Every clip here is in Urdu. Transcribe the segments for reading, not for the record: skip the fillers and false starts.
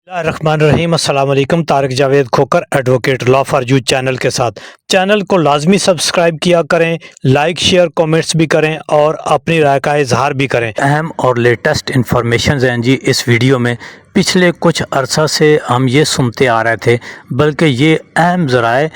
الرحمن الرحیم السلام علیکم۔ Tariq Javed Khokhar advocate law for you channel کے ساتھ چینل کو لازمی سبسکرائب کیا کریں، لائک شیئر کومنٹس بھی کریں اور اپنی رائے کا اظہار بھی کریں۔ اہم اور لیٹسٹ انفارمیشنز ہیں جی اس ویڈیو میں۔ پچھلے کچھ عرصہ سے ہم یہ سنتے آ رہے تھے، بلکہ یہ اہم ذرائع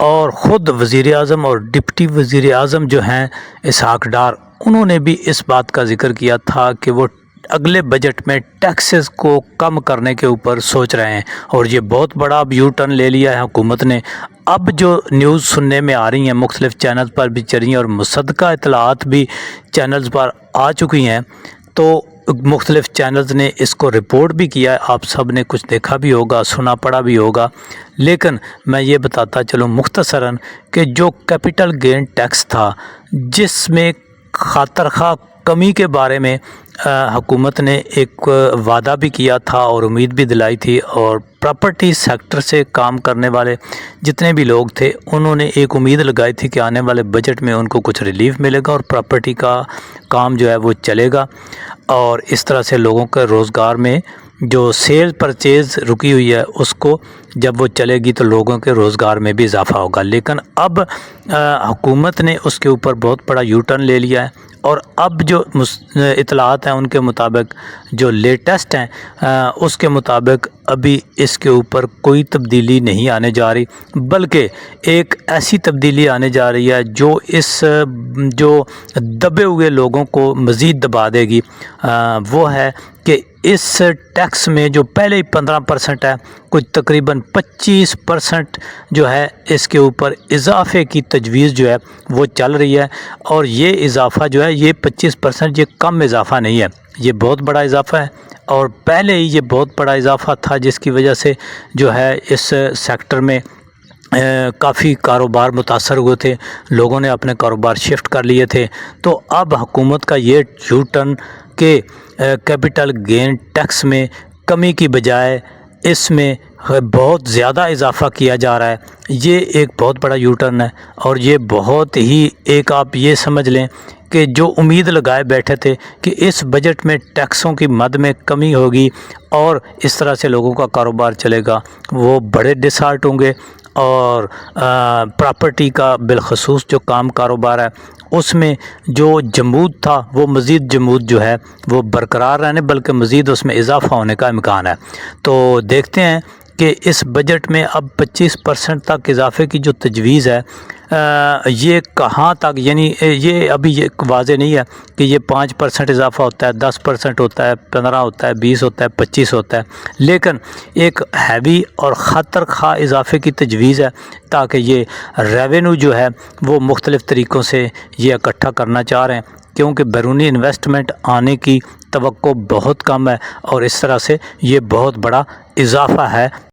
اور خود وزیر اعظم اور ڈپٹی وزیر اعظم جو ہیں اسحاق ڈار، انہوں نے بھی اس بات کا ذکر کیا تھا کہ وہ اگلے بجٹ میں ٹیکسز کو کم کرنے کے اوپر سوچ رہے ہیں، اور یہ بہت بڑا اب یو ٹرن لے لیا ہے حکومت نے۔ اب جو نیوز سننے میں آ رہی ہیں، مختلف چینل پر بھی چل رہی ہیں اور مصدقہ اطلاعات بھی چینلز پر آ چکی ہیں، تو مختلف چینلز نے اس کو رپورٹ بھی کیا ہے۔ آپ سب نے کچھ دیکھا بھی ہوگا، سنا پڑا بھی ہوگا، لیکن میں یہ بتاتا چلوں مختصراً کہ جو کیپٹل گین ٹیکس تھا، جس میں خاطر خواہ کمی کے بارے میں حکومت نے ایک وعدہ بھی کیا تھا اور امید بھی دلائی تھی، اور پراپرٹی سیکٹر سے کام کرنے والے جتنے بھی لوگ تھے انہوں نے ایک امید لگائی تھی کہ آنے والے بجٹ میں ان کو کچھ ریلیف ملے گا اور پراپرٹی کا کام جو ہے وہ چلے گا، اور اس طرح سے لوگوں کے روزگار میں جو سیل پرچیز رکی ہوئی ہے اس کو جب وہ چلے گی تو لوگوں کے روزگار میں بھی اضافہ ہوگا۔ لیکن اب حکومت نے اس کے اوپر بہت بڑا یو ٹرن لے لیا ہے، اور اب جو اطلاعات ہیں ان کے مطابق، جو لیٹسٹ ہیں اس کے مطابق ابھی اس کے اوپر کوئی تبدیلی نہیں آنے جا رہی، بلکہ ایک ایسی تبدیلی آنے جا رہی ہے جو جو دبے ہوئے لوگوں کو مزید دبا دے گی۔ وہ ہے کہ اس ٹیکس میں جو پہلے ہی 15% ہے، کچھ تقریباً 25% جو ہے اس کے اوپر اضافے کی تجویز جو ہے وہ چل رہی ہے، اور یہ اضافہ جو ہے یہ 25% یہ کم اضافہ نہیں ہے، یہ بہت بڑا اضافہ ہے، اور پہلے ہی یہ بہت بڑا اضافہ تھا جس کی وجہ سے جو ہے اس سیکٹر میں کافی کاروبار متاثر ہوئے تھے، لوگوں نے اپنے کاروبار شفٹ کر لیے تھے۔ تو اب حکومت کا یہ یو ٹرن کہ کیپٹل گین ٹیکس میں کمی کی بجائے اس میں بہت زیادہ اضافہ کیا جا رہا ہے، یہ ایک بہت بڑا یو ٹرن ہے، اور یہ بہت ہی ایک آپ یہ سمجھ لیں کہ جو امید لگائے بیٹھے تھے کہ اس بجٹ میں ٹیکسوں کی مد میں کمی ہوگی اور اس طرح سے لوگوں کا کاروبار چلے گا، وہ بڑے ڈس ہارٹ ہوں گے، اور پراپرٹی کا بالخصوص جو کاروبار ہے اس میں جو جمود تھا وہ مزید جمود جو ہے وہ برقرار رہنے، بلکہ مزید اس میں اضافہ ہونے کا امکان ہے۔ تو دیکھتے ہیں کہ اس بجٹ میں اب 25% تک اضافے کی جو تجویز ہے یہ کہاں تک، یعنی یہ ابھی یہ واضح نہیں ہے کہ یہ 5% اضافہ ہوتا ہے، 10% ہوتا ہے، 15 ہوتا ہے، 20 ہوتا ہے، 25 ہوتا ہے، لیکن ایک ہیوی اور خطر خواہ اضافے کی تجویز ہے، تاکہ یہ ریونیو جو ہے وہ مختلف طریقوں سے یہ اکٹھا کرنا چاہ رہے ہیں، کیونکہ بیرونی انویسٹمنٹ آنے کی توقع بہت کم ہے، اور اس طرح سے یہ بہت بڑا اضافہ ہے